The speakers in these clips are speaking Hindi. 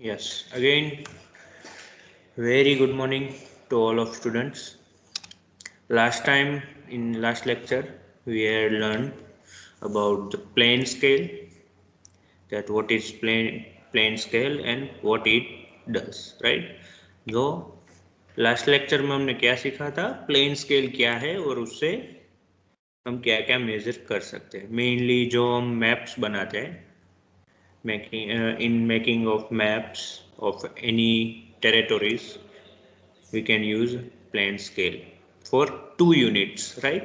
Yes, again, very good morning to all of students. Last time in last lecture, we had learned about the plane scale, that what is plane scale and what it does, right? जो लास्ट लेक्चर में हमने क्या सीखा था, प्लेन स्केल क्या है और उससे हम क्या क्या मेजर कर सकते हैं। मेनली जो हम मैप्स बनाते हैं, making of maps of any territories, we can use plane scale for 2 units, right?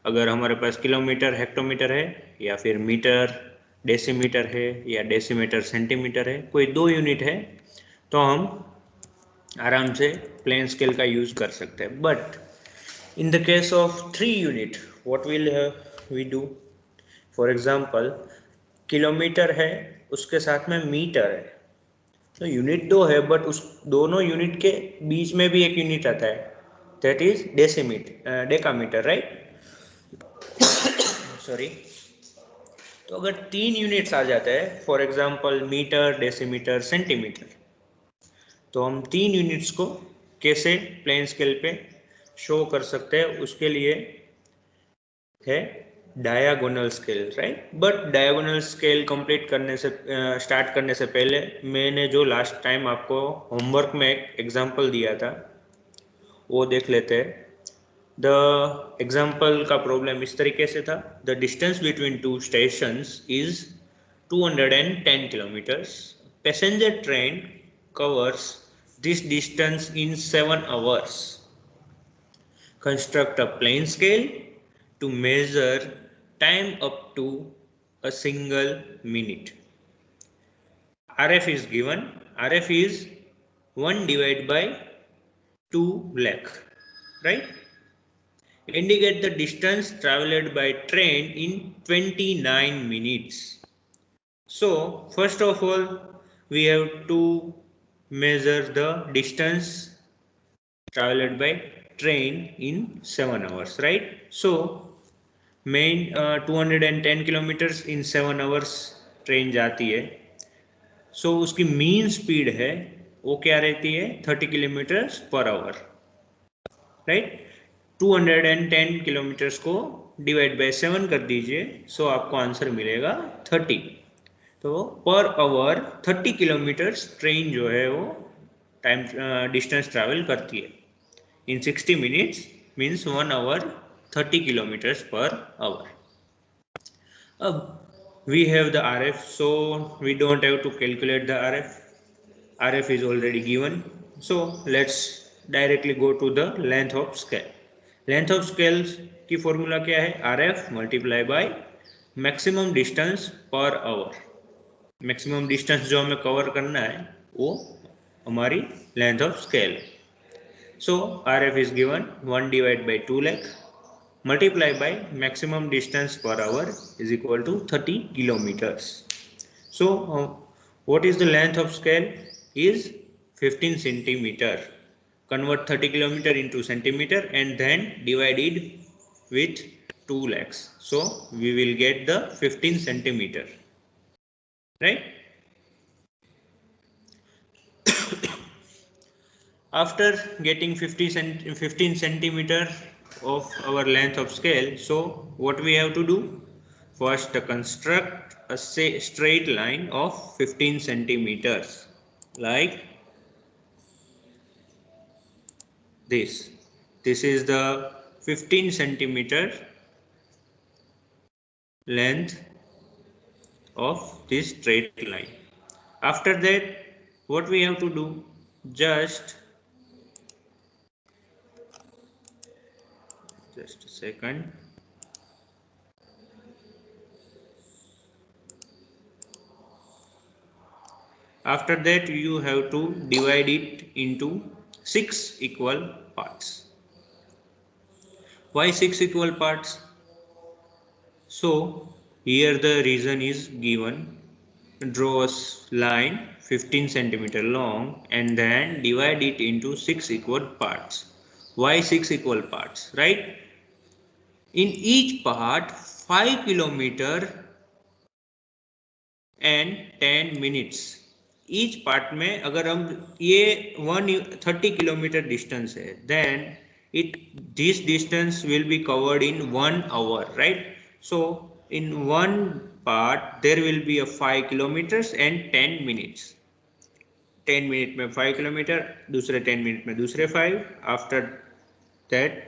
अगर हमारे पास किलोमीटर हेक्टोमीटर है या फिर मीटर डेसीमीटर है या डेसीमीटर सेंटीमीटर है, कोई 2 यूनिट है तो हम आराम से प्लेन स्केल का यूज कर सकते हैं। But in the case of 3 unit, what will we do? For example, kilometre है, उसके साथ में मीटर है, तो यूनिट दो है बट उस दोनों यूनिट के बीच में भी एक यूनिट आता है, that is decametre, right? Sorry. तो अगर 3 यूनिट्स आ जाते हैं, for example metre decimetre centimetre, तो हम 3 यूनिट्स को कैसे प्लेन स्केल पे शो कर सकते हैं, उसके लिए है diagonal scale, right? But diagonal scale complete करने से स्टार्ट करने से पहले मैंने जो लास्ट टाइम आपको होमवर्क में एक एग्जांपल दिया था वो देख लेते हैं। द एग्जाम्पल का प्रॉब्लम इस तरीके से था, the distance between two stations is 210 kilometres, passenger train covers this distance in 7 hours. Construct a plane scale to measure time up to a single minute. RF is given. RF is 1 divided by 2 lakh, right? Indicate the distance travelled by train in 29 minutes. So first of all, we have to measure the distance travelled by train in 7 hours, right? So main 210 kilometers in 7 hours train जाती है, सो उसकी मीन स्पीड है वो क्या रहती है, 30 kilometre per hour, right? 210 kilometres को डिवाइड बाय 7 कर दीजिए, सो आपको आंसर मिलेगा 30। तो पर आवर 30 किलोमीटर्स ट्रेन जो है वो टाइम डिस्टेंस ट्रैवल करती है in 60 minutes, means 1 hour 30 kilometres per hour. अब we have the RF, so we don't have to calculate the RF. RF is already given, so let's directly go to the length of scale. Length of scale की फॉर्मूला क्या है? RF multiply by maximum distance per hour. Maximum distance जो हमें कवर करना है वो हमारी length of scale. So RF is given 1 divide by 2 lakh multiply by maximum distance per hour is equal to 30 kilometers. So what is the length of scale? Is 15 centimeter. Convert 30 kilometer into centimeter and then divide it with 2 lakhs. So we will get the 15 centimeter, right? After getting 15 centimeter of our length of scale, so what we have to do? First construct a straight line of 15 centimeters like this. This is the 15 centimeter length of this straight line. After that, what we have to do? Just a second. After that, you have to divide it into 6 equal parts. Why 6 equal parts? So here the reason is given. Draw a line 15 centimeter long and then divide it into 6 equal parts. Why 6 equal parts, right? In each part 5 kilometer and 10 minutes. Each part में अगर हम ये 130 किलोमीटर डिस्टेंस है, then this distance will be covered in 1 hour, right? So in one part there will be a 5 kilometers and 10 minutes. 10 minute में 5 किलोमीटर, दूसरे 10 मिनट में दूसरे 5, after that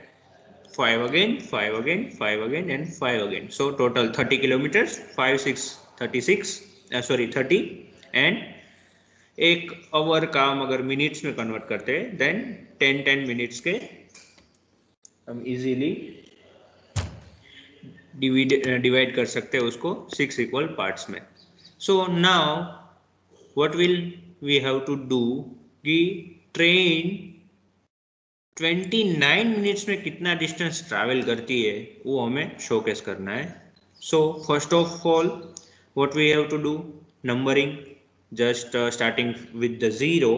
5 again, 5 again, 5 again and 5 again. So total 30 kilometers, 5 6 36, sorry 30, and एक आवर का हम अगर मिनट्स में कन्वर्ट करते हैं, देन 10 मिनट्स के हम इजीली डिवाइड कर सकते हैं उसको 6 इक्वल पार्ट्स में. So now what will we have to do कि ट्रेन 29 मिनट्स में कितना डिस्टेंस ट्रैवल करती है वो हमें शोकेस करना है. So first of all what we have to do, numbering, just starting with the 0.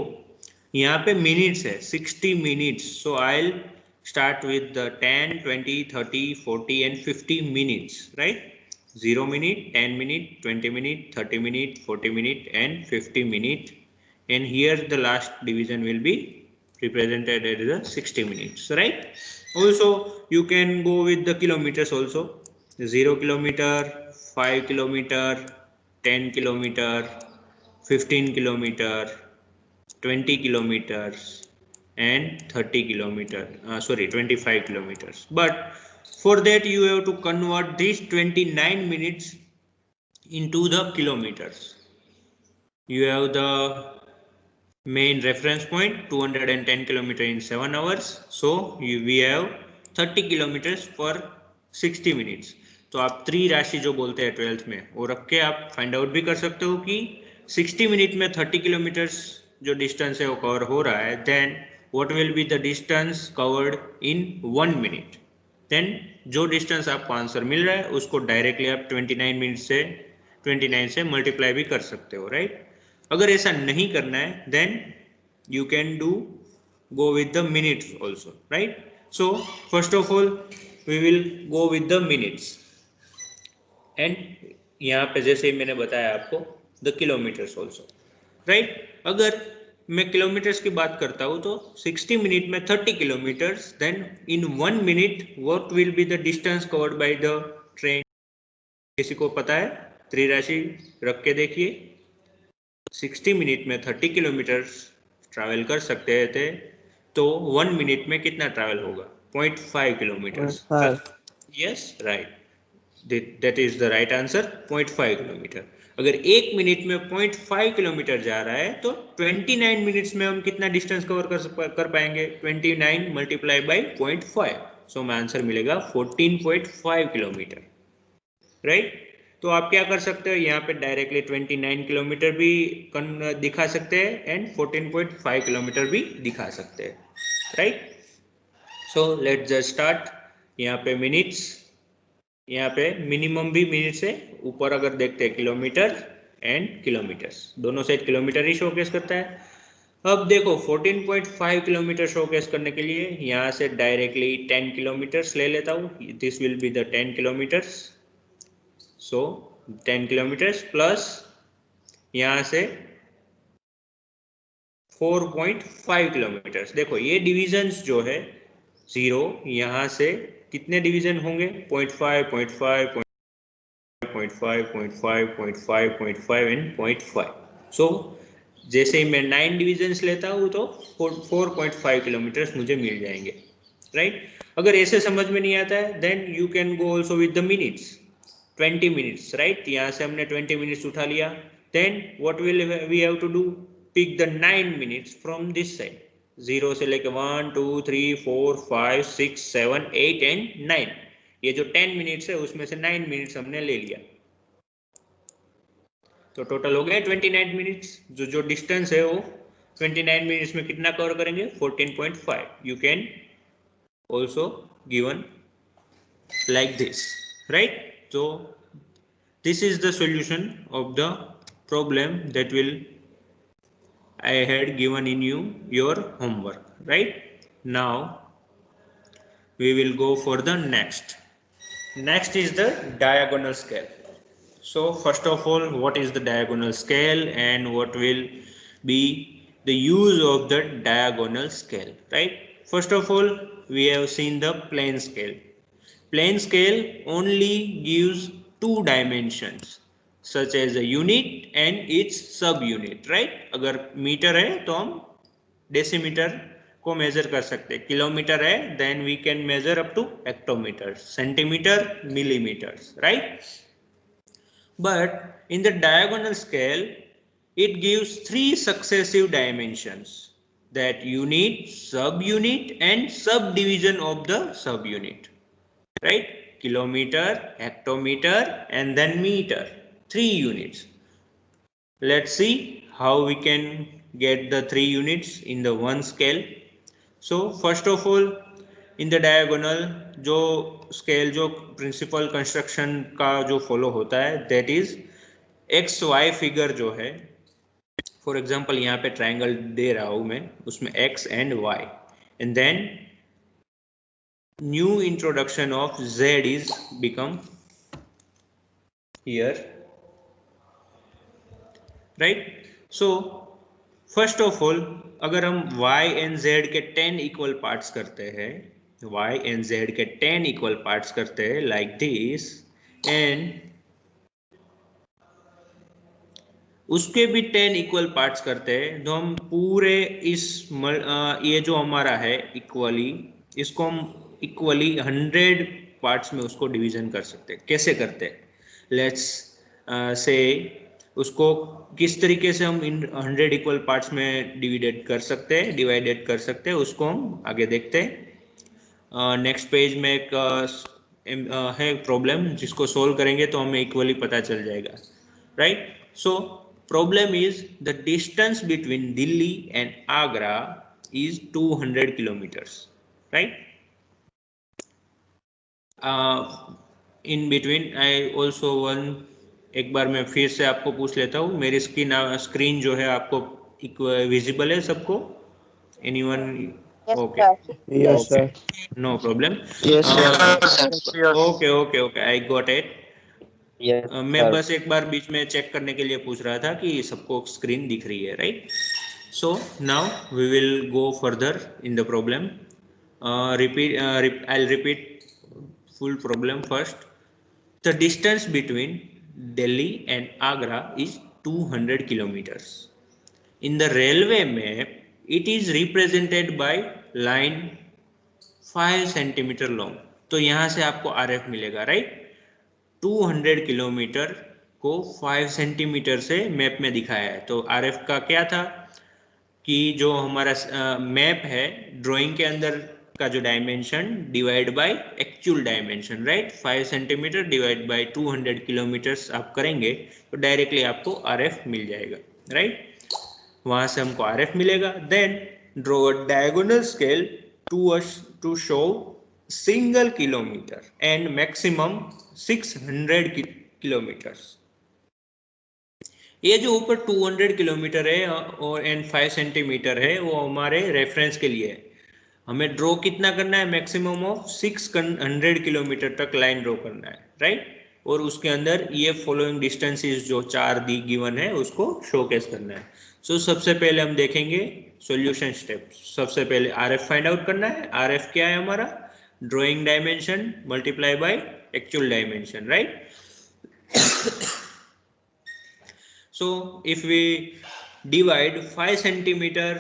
यहाँ पे मिनट्स है 60 minutes, so I will start with the 10, 20, 30, 40 and 50 minutes, right? 0 minute, 10 minute, 20 minute, 30 minute, 40 minute and 50 minute, and here the last division will be represented as the 60 minutes, right? Also you can go with the kilometers also, 0 kilometer, 5 kilometer, 10 kilometer, 15 kilometer, 20 kilometers and 30 kilometer, 25 kilometers. But for that you have to convert these 29 minutes into the kilometers. You have the main reference point 210 kilometer in 7 hours, so we have 30 kilometers for 60 minutes. तो आप त्रिराशि जो बोलते हैं 12th में वो रख के आप फाइंड आउट भी कर सकते हो कि 60 मिनट में 30 किलोमीटर्स जो डिस्टेंस है वो कवर हो रहा है, then what will be the distance covered in 1 minute. then जो डिस्टेंस आपको आंसर मिल रहा है उसको डायरेक्टली आप 29 से मल्टीप्लाई भी कर सकते हो, राइट? अगर ऐसा नहीं करना है then you can do go with the minutes also, right? So first of all we will go with the minutes, and यहाँ पे जैसे ही मैंने बताया आपको the kilometers also, right? अगर मैं किलोमीटर्स की बात करता हूँ तो 60 मिनट में 30 kilometres, then in 1 minute what will be the distance covered by the train? किसी को पता है? त्रिराशि रख के देखिए. 60 मिनट में 30 किलोमीटर्स ट्रैवल कर सकते थे, तो 1 मिनट में कितना ट्रैवल होगा? 0.5 kilometres. Yes, right, that is the right answer, 0.5 kilometre. अगर 1 मिनट में 0.5 किलोमीटर जा रहा है तो 29 मिनट्स में हम कितना डिस्टेंस कवर कर पाएंगे? 29 मल्टीप्लाई बाई 0.5, सो हमें आंसर मिलेगा 14.5 किलोमीटर, राइट? तो आप क्या कर सकते हो, यहाँ पे डायरेक्टली 29 किलोमीटर भी दिखा सकते हैं एंड 14.5 किलोमीटर भी दिखा सकते हैं, right? So let's just start. यहाँ पे मिनट्स, यहाँ पे मिनिमम भी मिनट से ऊपर अगर देखते हैं किलोमीटर एंड किलोमीटर्स, दोनों साइड किलोमीटर ही शोकेस करता है. अब देखो 14.5 किलोमीटर शोकेस करने के लिए यहाँ से डायरेक्टली 10 किलोमीटर्स ले लेता हूँ. This will be the 10 kilometres. So 10 kilometres plus यहाँ से 4.5 किलोमीटर्स. देखो ये डिविजन्स जो है 0, यहाँ से कितने डिवीजन होंगे? 0.5, 0.5, 0.5, 0.5, 0.5, 0.5 एंड 0.5. सो जैसे ही मैं 9 डिविजन्स लेता हूँ तो 4.5 किलोमीटर्स मुझे मिल जाएंगे, राइट? अगर ऐसे समझ में नहीं आता है then you can go also with the minutes. 20 minutes, right? यहाँ से हमने 20 मिनट्स उठा लिया. Then what will we have to do? Pick the 9 minutes from this side. 0 से लेके 1, 2, 3, 4, 5, 6, 7, 8 एंड 9. ये जो 10 मिनट्स है उसमें से 9 मिनट्स हमने ले लिया, तो टोटल हो गया 29 मिनट्स. जो डिस्टेंस है वो 29 मिनट्स में कितना कवर करेंगे? 14.5. You can also given like this, right? So this is the solution of the problem that I had given in your homework, right? Now we will go for the next is the diagonal scale. So first of all, what is the diagonal scale and what will be the use of the diagonal scale, right? First of all, we have seen the plane scale. Plane scale only gives two dimensions such as a unit and its subunit, right? अगर मीटर है तो हम डेसीमीटर को मेजर कर सकते हैं, किलोमीटर है then we can measure up to hectometre, centimetre, millimetres, right? But in the diagonal scale, it gives three successive dimensions, that unit, subunit and subdivision of the subunit, right? Kilometer, hectometer and then meter, three units. Let's see how we can get the three units in the one scale. So first of all, in the diagonal जो स्केल जो प्रिंसिपल कंस्ट्रक्शन का जो फॉलो होता है that is X Y figure जो है, फॉर एग्जांपल यहाँ पे ट्रायंगल दे रहा हूँ मैं, उसमें X and Y and then new introduction of Z is become here, right? So first of all अगर हम y एंड z के 10 इक्वल पार्ट्स करते हैं, y एंड z के 10 इक्वल पार्ट्स करते हैं लाइक दिस, एंड उसके भी 10 इक्वल पार्ट्स करते हैं, तो हम पूरे इस ये जो हमारा है इक्वली, इसको हम इक्वली 100 पार्ट्स में उसको डिवीजन कर सकते हैं. कैसे करते हैं? लेट्स से उसको किस तरीके से हम इन 100 इक्वल पार्ट्स में डिवाइडेड कर सकते हैं उसको हम आगे देखते हैं. नेक्स्ट पेज में एक है प्रॉब्लम जिसको सोल्व करेंगे तो हमें इक्वली पता चल जाएगा, right? So problem is the distance between Delhi and Agra is 200 kilometres, right? In between I also one, एक बार मैं फिर से आपको पूछ लेता हूँ, मेरी स्क्रीन जो है आपको विजिबल है सबको? Anyone? Okay, Yes, sir. No problem. Yes, sir. Okay okay okay, I got it. Yes, मैं sir. बस एक बार बीच में चेक करने के लिए पूछ रहा था कि सबको स्क्रीन दिख रही है, right? So now we will go further in the problem. Repeat, I will repeat full problem first. The distance between Delhi and Agra is 200 kilometers. In the railway map, it is represented by line 5 centimeter long. तो यहाँ से आपको RF मिलेगा, राइट? 200 किलोमीटर को 5 सेंटीमीटर से मैप में दिखाया है. तो RF का क्या था कि जो हमारा मैप है ड्राइंग के अंदर का जो dimension divide by actual dimension, right? 5 centimetre divide by 200 kilometres आप करेंगे तो डायरेक्टली आपको RF मिल जाएगा, राइट? वहां से हमको RF मिलेगा. Then draw a diagonal scale to show single kilometer and maximum 600 kilometers. ये जो ऊपर 200 किलोमीटर है और एंड 5 सेंटीमीटर है वो हमारे रेफरेंस के लिए है. हमें ड्रॉ कितना करना है? मैक्सिमम ऑफ 600 किलोमीटर तक लाइन ड्रॉ करना है, राइट? और उसके अंदर ये फॉलोइंग डिस्टेंसेस जो 4 दी गिवन है उसको शोकेस करना है. सो सबसे पहले हम देखेंगे सॉल्यूशन स्टेप. सबसे पहले RF फाइंड आउट करना है. RF क्या है हमारा? Drawing dimension multiply by actual dimension, right? So if we divide 5 centimeter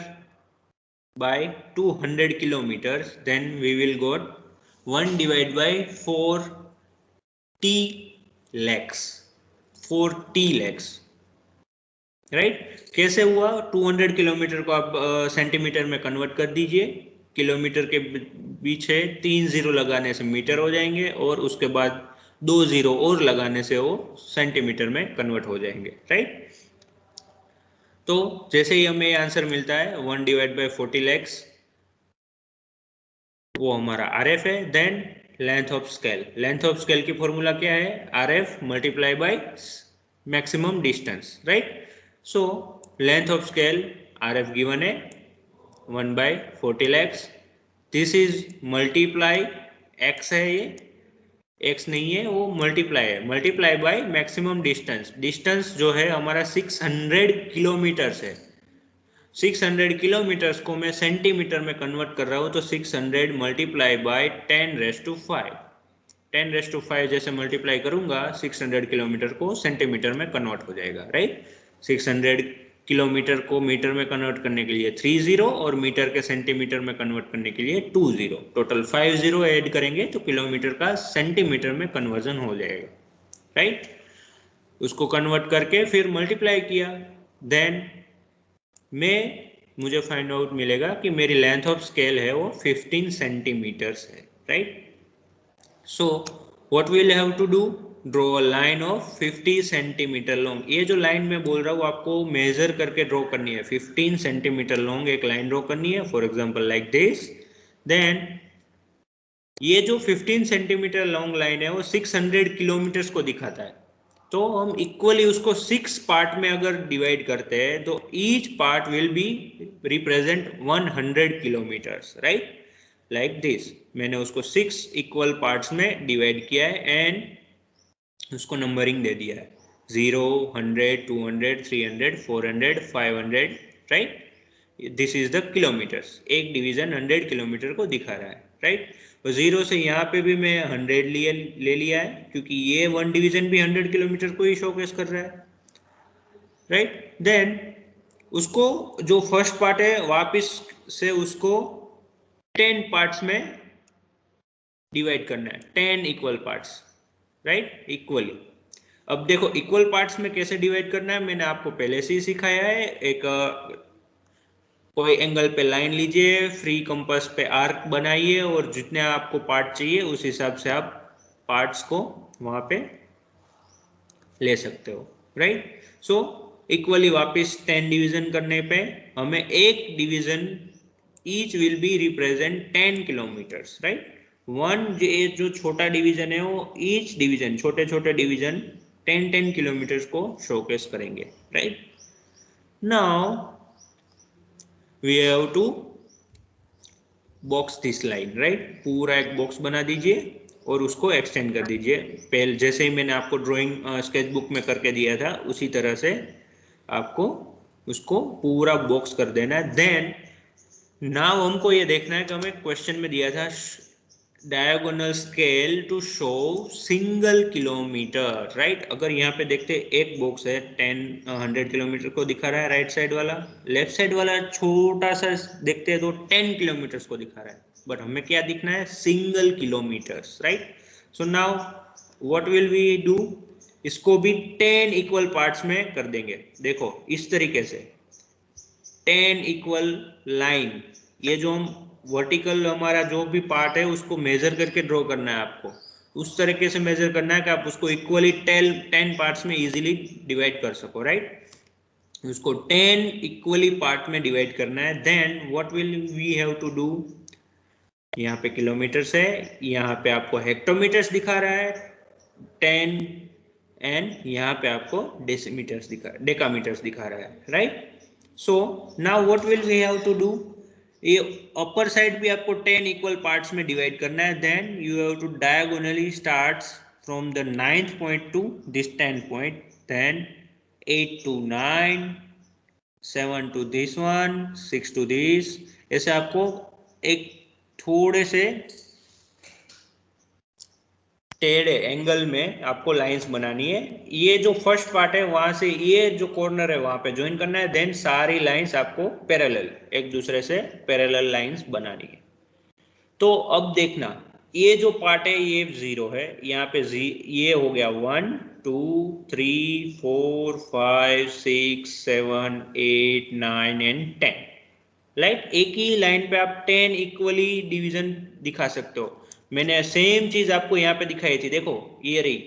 by 200 kilometers, then we will got 1 divided by 4 t lakhs, 4 t lakhs, right? कैसे हुआ? 200 किलोमीटर को आप सेंटीमीटर में कन्वर्ट कर दीजिए, किलोमीटर के पीछे 3 जीरो लगाने से मीटर हो जाएंगे और उसके बाद 2 जीरो और लगाने से वो सेंटीमीटर में कन्वर्ट हो जाएंगे, राइट? तो जैसे ही हमें आंसर मिलता है 1 डिवाइड बाय 40 लैक्स, वो हमारा RF है. Then length of scale. Length of scale की फॉर्मूला क्या है? RF multiply by maximum distance, right? So length of scale RF given है 1 by 40 lakhs. This is multiply x है, ये x नहीं है, वो मल्टीप्लाई है, multiply by maximum distance. Distance जो है हमारा 600 किलोमीटर है। 600 किलोमीटर्स को मैं सेंटीमीटर में कन्वर्ट कर रहा हूँ, तो 600 मल्टीप्लाई बाय 10⁵. 10⁵ जैसे मल्टीप्लाई करूंगा 600 किलोमीटर को सेंटीमीटर में कन्वर्ट हो जाएगा, राइट। 600 किलोमीटर को मीटर में कन्वर्ट करने के लिए 30 और मीटर के सेंटीमीटर में कन्वर्ट करने के लिए 20, टोटल 50 ऐड करेंगे तो किलोमीटर का सेंटीमीटर में कन्वर्जन हो जाएगा, राइट। उसको कन्वर्ट करके फिर मल्टीप्लाई किया, देन मुझे फाइंड आउट मिलेगा कि मेरी लेंथ ऑफ स्केल है वो 15 सेंटीमीटर्स है, right. So what will have to do, draw a line of 50 centimeter long. ये जो लाइन मैं बोल रहा हूँ आपको मेजर करके ड्रॉ करनी है, 15 सेंटीमीटर लॉन्ग एक लाइन ड्रॉ करनी है, for example like this. Then ये जो 15 सेंटीमीटर लॉन्ग लाइन है वो 600 किलोमीटर्स को दिखाता है, तो हम इक्वली उसको 6 पार्ट में अगर डिवाइड करते हैं तो each part will be represent 100 kilometres, right, like this. मैंने उसको 6 इक्वल पार्ट्स में डिवाइड किया है एंड उसको नंबरिंग दे दिया है, 0, 100, 200, 300, 400, 500, right. This is the kilometres. एक डिवीजन 100 किलोमीटर को दिखा रहा है, राइट। तो 0 से यहाँ पे भी मैं 100 ले लिया है, क्योंकि ये वन डिवीजन भी 100 किलोमीटर को ही शोकेस कर रहा है, राइट। देन उसको जो फर्स्ट पार्ट है वापस से उसको 10 पार्ट्स में डिवाइड करना है, 10 इक्वल पार्ट्स, राइट, इक्वली। अब देखो इक्वल पार्ट्स में कैसे डिवाइड करना है मैंने आपको पहले से ही सिखाया है। एक कोई एंगल पे लाइन लीजिए, फ्री कंपास पे आर्क बनाइए और जितने आपको पार्ट चाहिए उस हिसाब से आप पार्ट्स को वहां पे ले सकते हो, राइट। सो इक्वली वापस 10 डिवीजन करने पे हमें एक division each will be represent 10 kilometers, right. One जो छोटा डिवीजन है वो ईच डिवीजन, छोटे छोटे डिवीजन 10 किलोमीटर्स को शोकेस करेंगे, right. Now we have to box this line, right. पूरा एक बॉक्स बना दीजिए और उसको एक्सटेंड कर दीजिए, पहले जैसे ही मैंने आपको ड्राइंग स्केच बुक में करके दिया था उसी तरह से आपको उसको पूरा बॉक्स कर देना है। देन नाउ हमको ये देखना है कि हमें क्वेश्चन में दिया था diagonal scale to show single kilometer, right. अगर यहाँ पे देखते एक बॉक्स है 100 किलोमीटर को दिखा रहा है राइट साइड वाला, लेफ्ट साइड वाला छोटा सा देखते हैं तो 10 किलोमीटर को दिखा रहा है, बट हमें क्या दिखना है, single kilometers, right. So now what will we do, इसको भी 10 इक्वल पार्ट्स में कर देंगे। देखो इस तरीके से 10 इक्वल लाइन, ये जो हम वर्टिकल हमारा जो भी पार्ट है उसको मेजर करके ड्रॉ करना है आपको, उस तरीके से मेजर करना है कि आप उसको इक्वली 10 पार्ट्स में इजीली डिवाइड कर सको, राइट। उसको 10 इक्वली पार्ट में डिवाइड करना है। Then what will we have to do, यहाँ पे किलोमीटर्स है, यहाँ पे आपको हेक्टोमीटर्स दिखा रहा है 10 एंड यहाँ पे आपको डेकामीटर्स दिखा रहा है, right. So now what will we have to do, ये अपर साइड भी आपको 10 इक्वल पार्ट्स में डिवाइड करना है। Then you have to diagonally starts from the 9th point to this 10 point, then 8 to 9, 7 to this one, 6 to this, ऐसे आपको एक थोड़े से टेढ़े एंगल में आपको लाइंस बनानी है। ये जो फर्स्ट पार्ट है वहां से ये जो कॉर्नर है वहां पे ज्वाइन करना है, देन सारी लाइंस आपको पैरेलल एक दूसरे से पैरेलल लाइंस बनानी है। तो अब देखना ये जो पार्ट है ये 0 है, यहाँ पे ये हो गया 1 2 3 4 5 6 7 8 9 एंड 10, राइट। एक ही लाइन पे आप 10 इक्वली डिवीजन दिखा सकते हो। मैंने सेम चीज आपको यहाँ पे दिखाई थी, देखो ये रही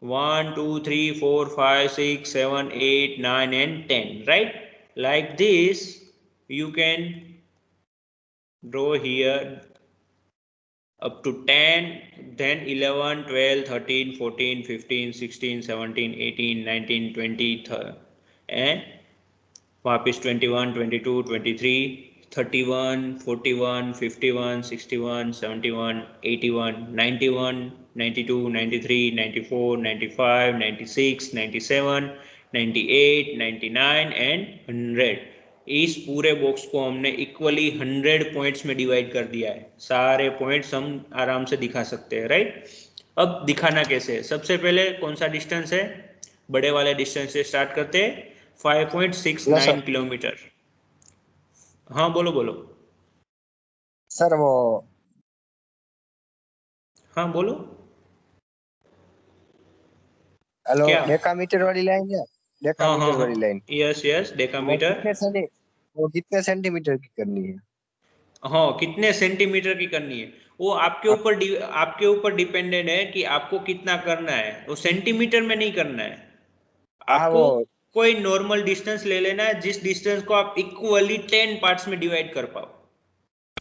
1 2 3 4 5 6 7 8 9 and 10, right, like this you can draw here up to 10, then 11 12 13 14 15 16 17 18 19 20 and वापस 21 22 23 31, 41, 51, 61, 71, 81, 91, 92, 93, 94, 95, 96, 97, 98, 99 एंड 100। इस पूरे बॉक्स को हमने इक्वली 100 पॉइंट्स में डिवाइड कर दिया है। सारे पॉइंट्स हम आराम से दिखा सकते हैं, राइट। अब दिखाना कैसे है? सबसे पहले कौन सा डिस्टेंस है? बड़े वाले डिस्टेंस से स्टार्ट करते हैं, 5.69 किलोमीटर। हाँ बोलो बोलो। सर वो हाँ बोलो। हेलो, क्या? डेकामीटर वाली लाइन है, हाँ हाँ डेकामीटर हाँ, वाली लाइन यस यस, वो डेकामीटर। कितने सेंटी वो कितने सेंटीमीटर की करनी है? हाँ, कितने सेंटीमीटर की करनी है वो आपके ऊपर डिपेंडेंट है कि आपको कितना करना है। वो सेंटीमीटर में नहीं करना है हाँ वो आपको। कोई नॉर्मल डिस्टेंस ले लेना है, जिस डिस्टेंस को आप इक्वली 10 पार्ट्स में डिवाइड कर पाओ।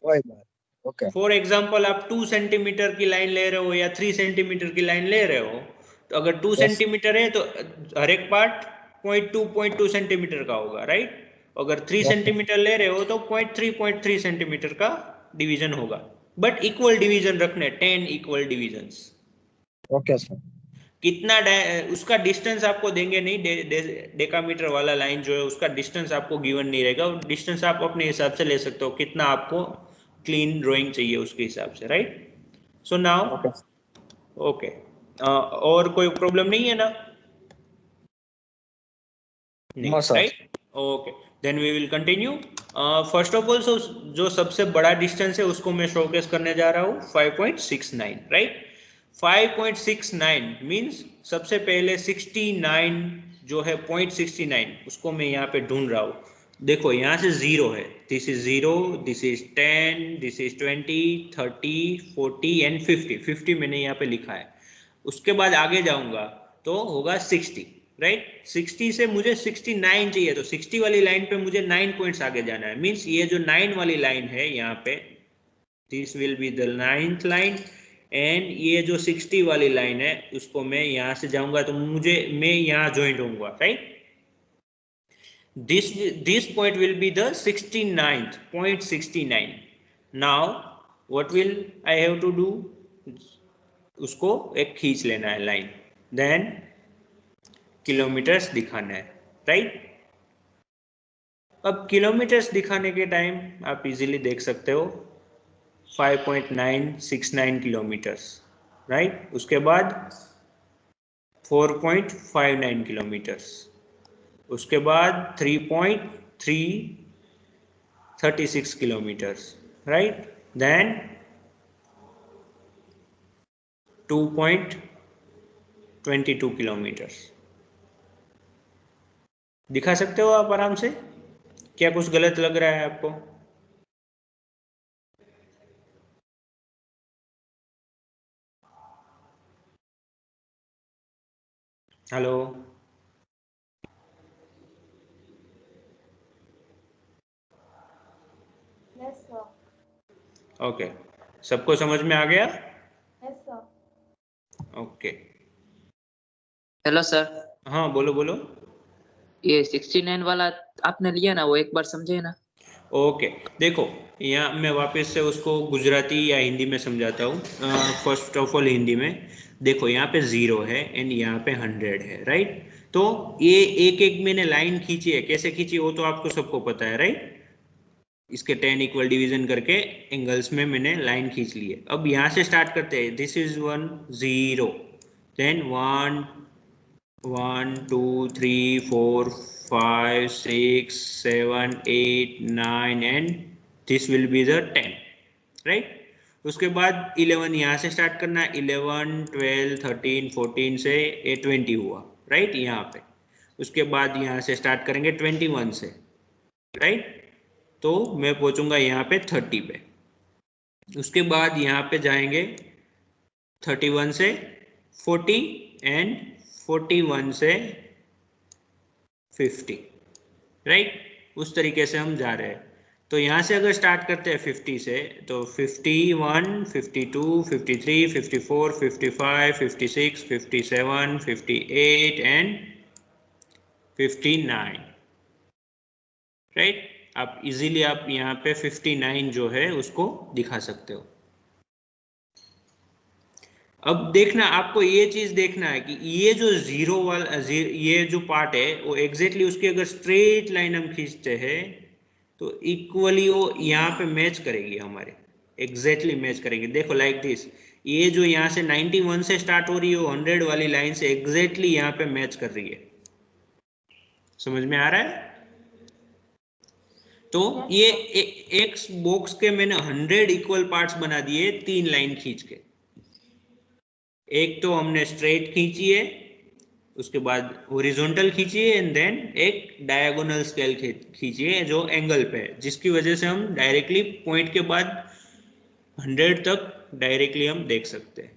वही बात। ओके। फॉर एग्जाम्पल, आप 2 सेंटीमीटर की लाइन ले रहे हो या 3 सेंटीमीटर की लाइन ले रहे हो, तो अगर 2 यस। सेंटीमीटर है तो हर एक पार्ट 0.2 सेंटीमीटर का होगा, राइट। अगर 3 ओके। सेंटीमीटर ले रहे हो तो 0.3 सेंटीमीटर का डिवीजन होगा। बट इक्वल डिवीजन रखने, 10 इक्वल डिविजन्स। Okay sir. कितना उसका डिस्टेंस आपको देंगे नहीं, डेकामीटर वाला लाइन जो है उसका डिस्टेंस आपको गिवन नहीं रहेगा। डिस्टेंस आप अपने हिसाब से ले सकते हो, कितना आपको क्लीन ड्राइंग चाहिए उसके हिसाब से, right. So now, okay. Okay, और कोई प्रॉब्लम नहीं है ना? नहीं, no sir. Right. Okay, then we will continue. First of all, जो सबसे बड़ा डिस्टेंस है उसको मैं शोकेस करने जा रहा हूँ, 5.69, राइट। 5.69 मीन्स सबसे पहले 69 जो है, 0.69 उसको मैं यहाँ पे ढूंढ रहा हूँ। देखो यहाँ से जीरो है, this is zero, this is 10, this is 20, 30, 40 and 50 मैंने यहाँ पे लिखा है। उसके बाद आगे जाऊंगा तो होगा 60, राइट। 60 से मुझे 69 चाहिए, तो 60 वाली लाइन पे मुझे 9 पॉइंट्स आगे जाना है। मीन्स ये जो 9 वाली लाइन है यहाँ पे, this will be the 9th line. And ये जो 60 वाली लाइन है उसको मैं यहाँ से जाऊंगा तो मैं यहाँ ज्वाइंट होऊंगा, right. this point will be the 69th point 69. Now what will I have to do? उसको एक खींच लेना है लाइन, देन किलोमीटर्स दिखाना है, राइट। अब किलोमीटर्स दिखाने के टाइम आप इजीली देख सकते हो 5.969 किलोमीटर्स, राइट। उसके बाद 4.59 किलोमीटर्स, उसके बाद 3.336 kilometers, right? Then 2.22 kilometers. दिखा सकते हो आप आराम से? क्या कुछ गलत लग रहा है आपको? Hello, Yes, sir. ओके, सबको समझ में आ गया? Yes, sir. Okay, hello sir, हाँ बोलो बोलो। ये 69 वाला आपने लिया ना, वो एक बार समझे ना। ओके, देखो यहाँ मैं वापस से उसको गुजराती या हिंदी में समझाता हूँ। फर्स्ट ऑफ ऑल हिंदी में देखो, यहाँ पे 0 है एंड यहाँ पे 100 है, राइट। तो ये एक एक मैंने लाइन खींची है, कैसे खींची वो तो आपको सबको पता है, राइट। इसके 10 इक्वल डिवीजन करके एंगल्स में मैंने लाइन खींच ली है। अब यहाँ से स्टार्ट करते हैं, this is 1 0, then 1 1 2 3 4 5 6 7 8 9 and this will be the 10, right. उसके बाद 11 यहाँ से स्टार्ट करना है, 11 12 13 14 से 20 हुआ, राइट यहाँ पे। उसके बाद यहाँ से स्टार्ट करेंगे 21 से, राइट। तो मैं पहुंचूंगा यहाँ पे 30 पे। उसके बाद यहाँ पे जाएंगे 31 से 40 एंड 41 से 50, राइट। उस तरीके से हम जा रहे हैं। तो यहाँ से अगर स्टार्ट करते हैं 50 से, तो 51 52 53 54 55 56 57 58 एंड 59, राइट। आप इजीली आप यहाँ पे 59 जो है उसको दिखा सकते हो। अब देखना, आपको ये चीज देखना है कि ये जो जीरो वाला ये जो पार्ट है वो एग्जैक्टली उसकी अगर स्ट्रेट लाइन हम खींचते हैं तो इक्वली वो यहाँ पे मैच करेगी हमारे, एग्जैक्टली मैच करेगी। देखो लाइक दिस, ये जो यहाँ से 91 से स्टार्ट हो रही है वो 100 वाली लाइन से एग्जैक्टली यहाँ पे मैच कर रही है। समझ में आ रहा है? तो ये एक बॉक्स के मैंने 100 इक्वल पार्ट्स बना दिए 3 लाइन खींच के। एक तो हमने स्ट्रेट खींची है, उसके बाद हॉरिजॉन्टल खींची है, एंड देन एक डायगोनल स्केल खींची है जो एंगल पे है, जिसकी वजह से हम डायरेक्टली पॉइंट के बाद 100 तक डायरेक्टली हम देख सकते हैं।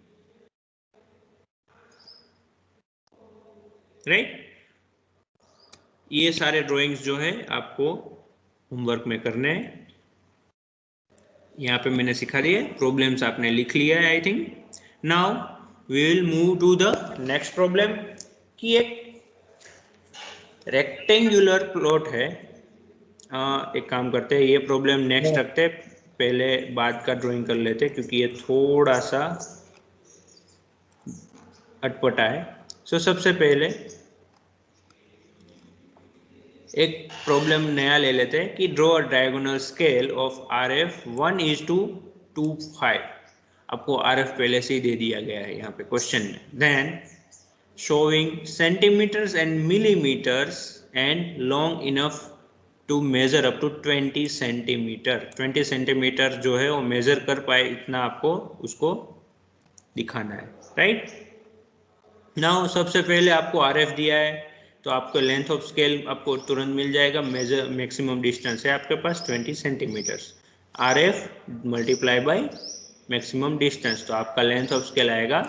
राइट? ये सारे ड्राइंग्स जो है आपको होमवर्क में करने हैं। यहाँ पे मैंने सिखा दिया, प्रॉब्लम्स आपने लिख लिया है I think. Now we will move to the next problem कि एक रेक्टेंगुलर प्लॉट है। एक काम करते हैं, ये प्रॉब्लम नेक्स्ट रखते हैं, पहले बाद का ड्राइंग कर लेते हैं क्योंकि ये थोड़ा सा अटपटा है। सो सबसे पहले एक प्रॉब्लम नया ले लेते हैं कि draw a diagonal scale of RF 1:25। आपको RF पहले से ही दे दिया गया है यहाँ पे क्वेश्चन में। Then showing centimeters and millimeters and long enough to measure up to 20 centimetre. 20 centimetre जो है वो मेजर कर पाए इतना आपको उसको दिखाना है। राइट? नाउ सबसे पहले आपको RF दिया है तो आपको लेंथ ऑफ स्केल आपको तुरंत मिल जाएगा। मेजर मैक्सिमम डिस्टेंस है आपके पास 20 सेंटीमीटर। RF multiply by maximum distance, तो आपका लेंथ ऑफ स्केल आएगा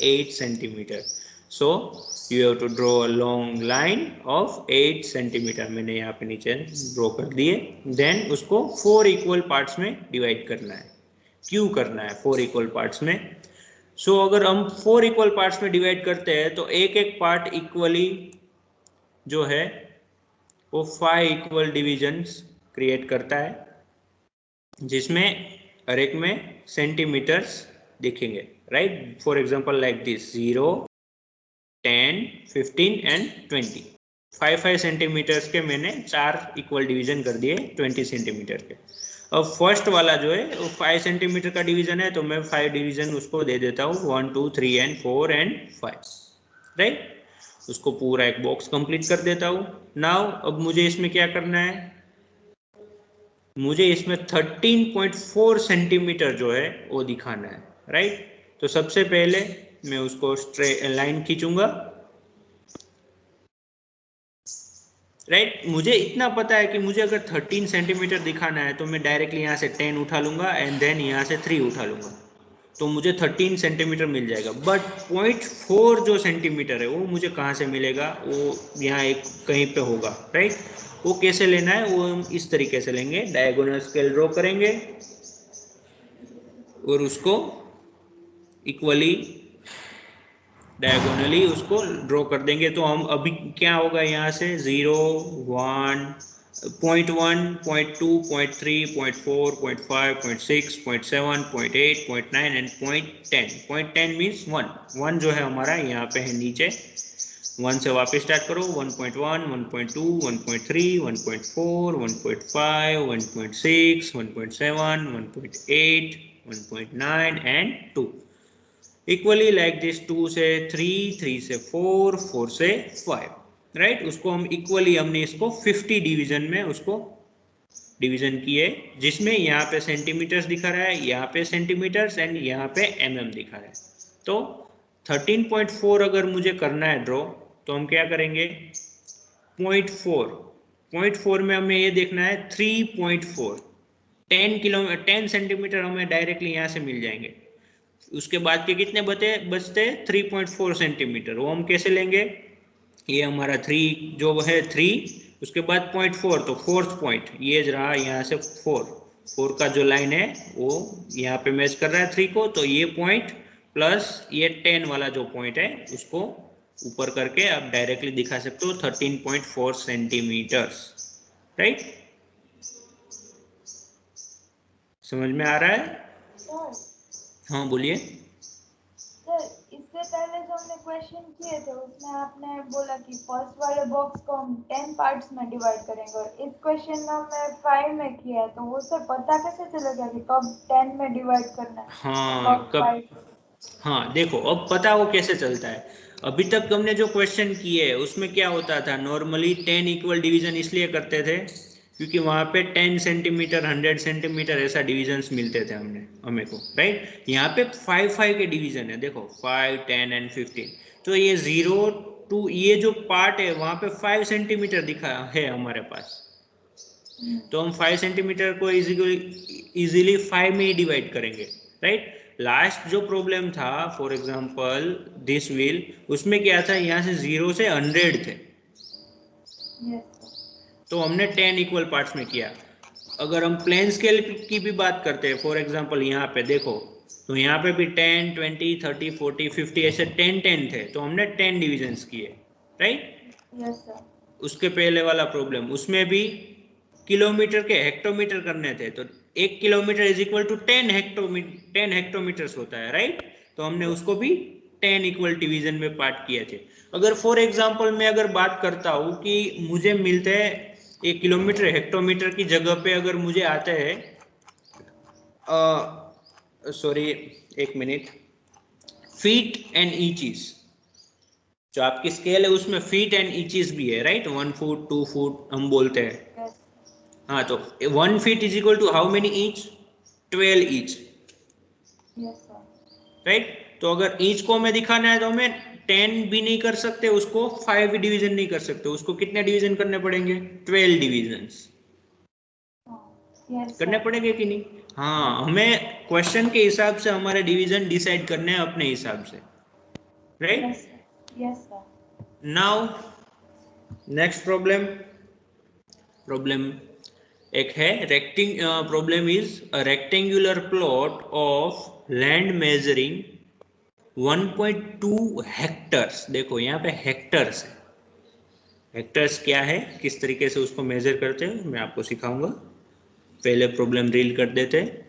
8 centimeter. So you have to draw a long line of 8 centimeter. मैंने यहाँ पे नीचे ड्रॉ कर दिए। देन उसको 4 इक्वल पार्ट्स में डिवाइड करना है। क्यों करना है 4 इक्वल पार्ट्स में? सो अगर हम 4 इक्वल पार्ट्स में डिवाइड करते हैं तो एक एक पार्ट इक्वली जो है वो 5 इक्वल डिविजन्स क्रिएट करता है, जिसमें हर एक में सेंटीमीटर्स दिखेंगे। Right? For example like this 0, 10, 15 and 20। 5 centimeters के मैंने 4 इक्वल डिवीजन कर दिए 20 सेंटीमीटर के। अब फर्स्ट वाला जो है वो 5 सेंटीमीटर का डिवीजन है तो मैं 5 डिवीजन उसको दे देता हूँ 1, 2, 3 एंड 4 एंड 5। राइट? उसको पूरा एक बॉक्स कंप्लीट कर देता हूँ। नाउ अब मुझे इसमें क्या करना है, मुझे इसमें 13.4 सेंटीमीटर जो है वो दिखाना है। राइट? तो सबसे पहले मैं उसको स्ट्रेट लाइन खींचूंगा। राइट? मुझे इतना पता है कि मुझे अगर 13 सेंटीमीटर दिखाना है तो मैं डायरेक्टली यहाँ से 10 उठा लूंगा एंड देन यहाँ से 3 उठा लूंगा तो मुझे 13 सेंटीमीटर मिल जाएगा। बट 0.4 जो सेंटीमीटर है वो मुझे कहाँ से मिलेगा? वो यहाँ एक कहीं पे होगा। राइट? वो कैसे लेना है? वो हम इस तरीके से लेंगे, डायगोनल स्केल ड्रॉ करेंगे और उसको इक्वली डायगोनली उसको ड्रॉ कर देंगे। तो हम अभी क्या होगा यहाँ से 0, 1, 0.1, 0.2, 0.3, 0.4, 0.5, 0.6, 0.7, 0.8, 0.9 एंड 0.10। 0.10 मीन्स 1 जो है हमारा यहाँ पे है नीचे। 1 से वापस स्टार्ट करो 1.1, 1.2, 1.3, 1.4, 1.5, 1.6, 1.7, 1.8, 1.9 एंड 2। इक्वली लाइक दिस 2 से 3, 3 से 4, 4 से 5। राइट? उसको हम इक्वली हमने इसको 50 डिवीजन में उसको डिवीजन किए, जिसमें यहाँ पे सेंटीमीटर्स दिखा रहा है, यहाँ पे सेंटीमीटर्स एंड यहाँ पे mm दिखा रहा है। तो 13.4 अगर मुझे करना है ड्रॉ तो हम क्या करेंगे 0.4 में हमें ये देखना है 3.4। 10 सेंटीमीटर हमें डायरेक्टली यहाँ से मिल जाएंगे। उसके बाद के कितने बचते 3.4 सेंटीमीटर, वो हम कैसे लेंगे? ये हमारा 3 जो है 3, उसके बाद 0.4 तो 4th पॉइंट ये रहा यहाँ से 4 का जो लाइन है वो यहाँ पे मैच कर रहा है 3 को, तो ये पॉइंट प्लस ये 10 वाला जो पॉइंट है उसको ऊपर करके आप डायरेक्टली दिखा सकते हो 13.4 सेंटीमीटर। राइट? समझ में आ रहा है? सर हाँ बोलिए। सर इससे पहले जो हमने क्वेश्चन किए थे उसमें आपने बोला कि फर्स्ट वाले बॉक्स को हम 10 पार्ट्स में डिवाइड करेंगे और इस क्वेश्चन में हमने 5 में किया है, तो वो सर पता कैसे चलेगा कि कब 10 में डिवाइड करना है, हाँ कब 5? हाँ देखो, अब पता हो कैसे चलता है। अभी तक हमने जो क्वेश्चन किए उसमें क्या होता था, नॉर्मली 10 इक्वल डिवीजन इसलिए करते थे क्योंकि वहाँ पे 10 सेंटीमीटर 100 सेंटीमीटर ऐसा डिविजन्स मिलते थे हमें को, राइट। यहाँ पे 5 के डिवीजन है, देखो 5, 10 एंड 15। तो ये 0 टू ये जो पार्ट है वहाँ पे 5 सेंटीमीटर दिखा है हमारे पास, तो हम 5 सेंटीमीटर को इजीली 5 में ही डिवाइड करेंगे, राइट। लास्ट जो प्रॉब्लम था, फॉर एग्जांपल दिस व्हील, उसमें क्या था, यहाँ से 0 से 100 थे, तो हमने 10 इक्वल पार्ट्स में किया। अगर हम प्लेन स्केल की भी बात करते हैं, फॉर एग्जांपल यहाँ पे देखो, तो यहाँ पे भी 10, 20, 30, 40, 50 ऐसे 10 थे, तो हमने 10 डिविजन्स किए, राइट। Yes sir. उसके पहले वाला प्रॉब्लम, उसमें भी किलोमीटर के हेक्टोमीटर करने थे, तो 1 किलोमीटर इज इक्वल टू 10 हेक्टोमीटर्स होता है, राइट। तो हमने उसको भी 10 इक्वल डिवीजन में पार्ट किए थे। अगर फॉर एग्जांपल मैं अगर बात करता हूँ कि मुझे मिलते हैं 1 किलोमीटर हेक्टोमीटर की जगह पे अगर मुझे आते हैं, sorry 1 minute, feet and inches, जो आपकी स्केल है उसमें फीट एंड इंचेस भी है, राइट। 1 फुट 2 फुट हम बोलते हैं। हाँ, तो 1 feet is equal to how many inch, 12 inch, right. तो अगर इंच को हमें दिखाना है तो हमें 10 भी नहीं कर सकते, उसको 5 भी डिवीजन नहीं कर सकते, उसको कितने डिवीजन करने पड़ेंगे, 12 डिविजन्स करने पड़ेंगे कि नहीं। हाँ, हमें क्वेश्चन के हिसाब से हमारे डिवीजन डिसाइड करने हैं अपने हिसाब से, राइट। नाउ नेक्स्ट प्रॉब्लम एक है problem is a rectangular plot of land measuring 1.2 hectares. देखो यहाँ पे हेक्टर्स है, हेक्टर्स क्या है, किस तरीके से उसको मेजर करते हैं मैं आपको सिखाऊंगा। पहले प्रॉब्लम रीड कर देते हैं।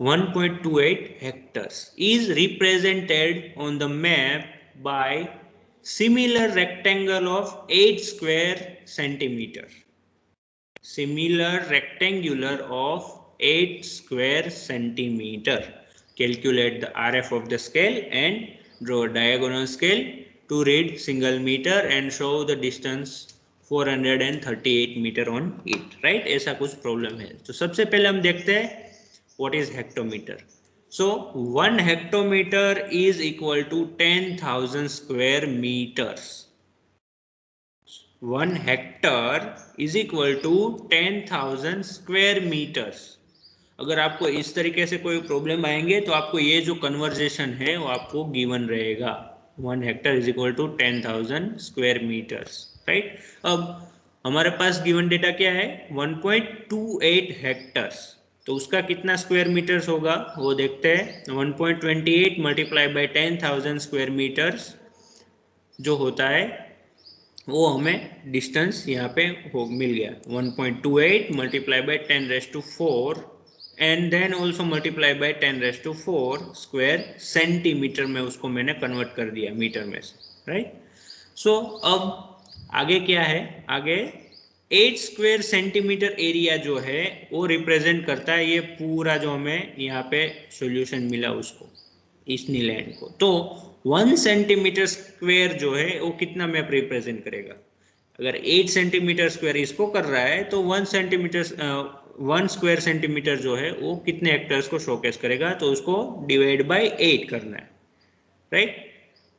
1.28 hectares is represented on the map by similar rectangle of 8 square centimeter. Similar rectangular of 8 square centimeter. Calculate the RF of the scale and draw a diagonal scale to read single meter and show the distance 438 meter on it, right। ऐसा कुछ प्रॉब्लम है। तो सबसे पहले हम देखते हैं what is hectometer. So 1 hectometer is equal to 10,000 square meters. 1 hectare is equal to 10,000 square meters. अगर आपको इस तरीके से कोई प्रॉब्लम आएंगे तो आपको ये जो कन्वर्जेशन है वो आपको गिवन रहेगा, 1 hectare is equal to 10,000 square meters, right. अब हमारे पास गिवन डेटा क्या है, 1.28 हेक्टर्स, तो उसका कितना स्क्वायर मीटर्स होगा वो देखते हैं। 1.28 मल्टीप्लाई बाई 10,000 स्क्वायर मीटर्स जो होता है वो हमें डिस्टेंस यहाँ पे हो मिल गया, 1.28 multiply by 10⁻⁴ and then also multiply by 10⁻⁴ square centimeter में उसको मैंने कन्वर्ट कर दिया मीटर में से, राइट। सो अब आगे क्या है, आगे 8 स्क्वायर सेंटीमीटर एरिया जो है वो रिप्रेजेंट करता है ये पूरा जो हमें यहाँ पे सॉल्यूशन मिला उसको, ईस्टनीलैंड को। तो 1 सेंटीमीटर स्क्वायर जो है वो कितना मैप रिप्रेजेंट करेगा, अगर 8 सेंटीमीटर स्क्वायर इसको कर रहा है तो 1 स्क्वायर सेंटीमीटर जो है वो कितने हेक्टर्स को शोकेस करेगा, तो उसको डिवाइड बाय 8 करना है, राइट।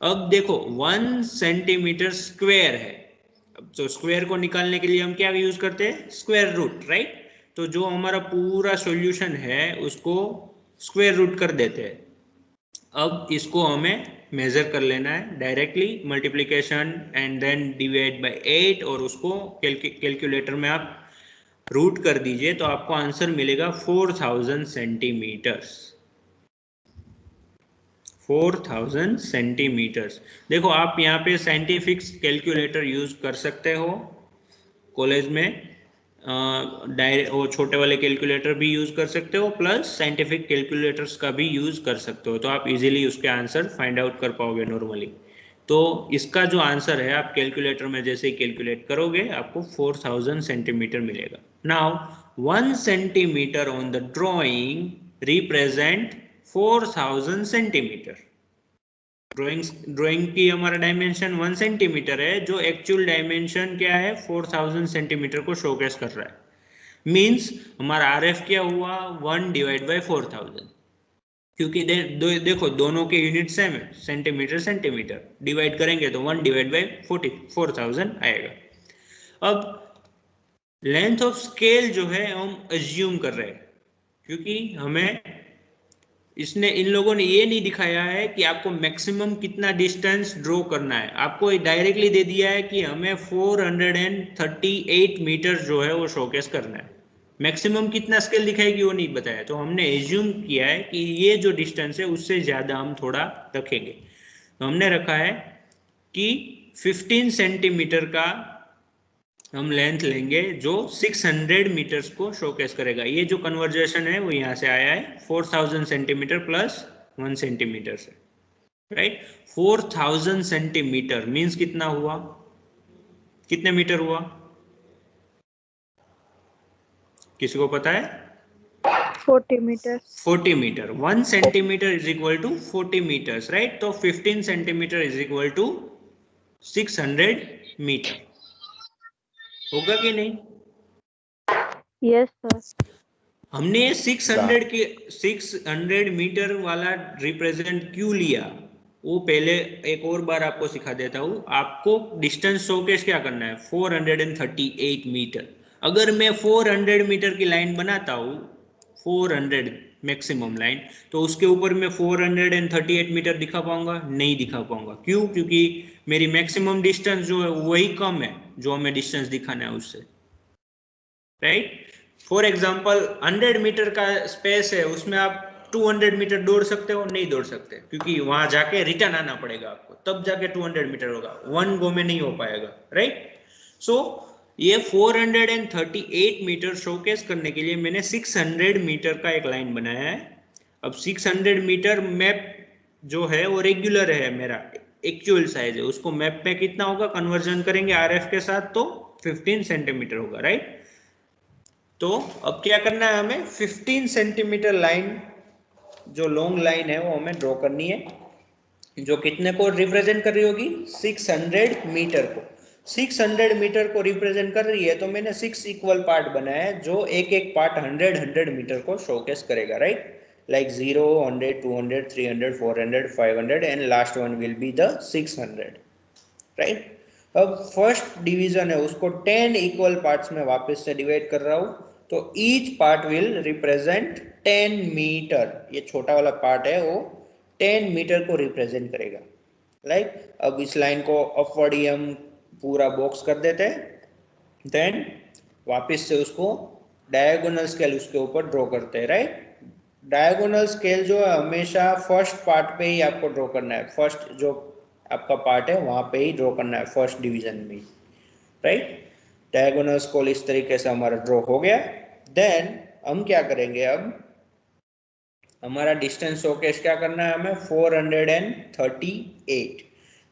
अब देखो 1 सेंटीमीटर स्क्वायर है, अब तो स्क्वायर को निकालने के लिए हम क्या यूज करते हैं, स्क्वायर रूट, राइट। तो जो हमारा पूरा सॉल्यूशन है उसको स्क्वायर रूट कर देते हैं। अब इसको हमें मेजर कर लेना है directly, multiplication and then divide by 8, और उसको कैलकुलेटर में आप रूट कर दीजिए तो आपको आंसर मिलेगा 4000 सेंटीमीटर्स, 4000 सेंटीमीटर्स। देखो आप यहाँ पे साइंटिफिक कैलकुलेटर यूज कर सकते हो कॉलेज में, डायरेक्ट वो छोटे वाले कैलकुलेटर भी यूज कर सकते हो, प्लस साइंटिफिक कैलकुलेटर्स का भी यूज कर सकते हो, तो आप इजीली उसके आंसर फाइंड आउट कर पाओगे नॉर्मली। तो इसका जो आंसर है आप कैलकुलेटर में जैसे ही कैलकुलेट करोगे आपको 4000 सेंटीमीटर मिलेगा। Now 1 centimetre on the drawing represent 4000 centimetre. Drawing की हमारा डायमेंशन 1 सेंटीमीटर है, जो एक्चुअल डायमेंशन क्या है 4000 सेंटीमीटर को शोकेस कर रहा है। मींस हमारा RF क्या हुआ 1 डिवाइड बाय 4000, क्योंकि देखो दोनों के यूनिट सेम है, सेंटीमीटर सेंटीमीटर, डिवाइड करेंगे तो 1 डिवाइड बाय 4000 आएगा। अब लेंथ ऑफ स्केल जो है हम अज्यूम कर रहे हैं, क्योंकि हमें इसने इन लोगों ने ये नहीं दिखाया है कि आपको मैक्सिमम कितना डिस्टेंस ड्रॉ करना है, आपको डायरेक्टली दे दिया है कि हमें 438 मीटर जो है वो शोकेस करना है। मैक्सिमम कितना स्केल दिखाएगी वो नहीं बताया, तो हमने एज्यूम किया है कि ये जो डिस्टेंस है उससे ज़्यादा हम थोड़ा रखेंगे। तो हमने रखा है कि 15 सेंटीमीटर का हम लेंथ लेंगे जो 600 मीटर्स को शोकेस करेगा। ये जो कन्वर्जेशन है वो यहाँ से आया है 4000 सेंटीमीटर प्लस 1 सेंटीमीटर से, राइट। 4000 सेंटीमीटर मीन्स कितना हुआ, कितने मीटर हुआ, किसी को पता है? 40 meter. 40 meter. 1 centimeter is equal to 40 meters, right. तो 15 centimeter is equal to 600 meter, होगा कि नहीं? Yes sir. हमने 600 मीटर वाला रिप्रेजेंट क्यों लिया, वो पहले एक और बार आपको सिखा देता हूँ। आपको डिस्टेंस शोकेस क्या करना है 438 मीटर। अगर मैं 400 मीटर की लाइन बनाता हूँ, 400 मैक्सिमम लाइन, तो उसके ऊपर मैं 438 मीटर दिखा पाऊंगा? नहीं दिखा पाऊंगा। क्यों? क्योंकि मेरी मैक्सिमम डिस्टेंस जो है वही कम है जो हमें डिस्टेंस दिखाना है उससे, राइट। फॉर एग्जाम्पल 100 मीटर का स्पेस है, उसमें आप 200 मीटर दौड़ सकते हो? नहीं दौड़ सकते, क्योंकि वहां जाके रिटर्न आना पड़ेगा आपको, तब जाके 200 मीटर होगा, वन गो में नहीं हो पाएगा, राइट। सो ये 438 मीटर शोकेस करने के लिए मैंने 600 मीटर का एक लाइन बनाया है। अब 600 मीटर मैप जो है वो रेगुलर है, मेरा एक्चुअल साइज है, उसको मैप में कितना होगा कन्वर्जन करेंगे RF के साथ तो 15 सेंटीमीटर होगा, राइट। तो अब क्या करना है हमें, 15 सेंटीमीटर लाइन जो लॉन्ग लाइन है वो हमें ड्रॉ करनी है, जो कितने को रिप्रेजेंट कर रही होगी 600 मीटर को। 600 मीटर को रिप्रेजेंट कर रही है, तो मैंने 6 इक्वल पार्ट बनाया है जो एक एक पार्ट 100 मीटर को शोकेस करेगा, right. Like 0, 100, 200, 300, 400, 500 and last one will be the 600, right. अब फर्स्ट डिवीजन है उसको 10 इक्वल पार्ट्स में वापस से डिवाइड कर रहा हूं, तो each part will represent 10 meter. ये छोटा वाला पार्ट है वो 10 मीटर को रिप्रेजेंट करेगा, राइट। अब इस लाइन को अपवर्ड ही हम पूरा बॉक्स कर देते हैं, देन वापस से उसको डायगोनल स्केल उसके ऊपर ड्रॉ करते हैं, राइट। डायगोनल स्केल जो है हमेशा फर्स्ट पार्ट पे ही आपको ड्रॉ करना है, फर्स्ट जो आपका पार्ट है वहां पे ही ड्रॉ करना है, फर्स्ट डिवीजन में, राइट। डायगोनल स्केल इस तरीके से हमारा ड्रॉ हो गया। देन हम क्या करेंगे, अब हमारा डिस्टेंस शोकेस क्या करना है हमें 438।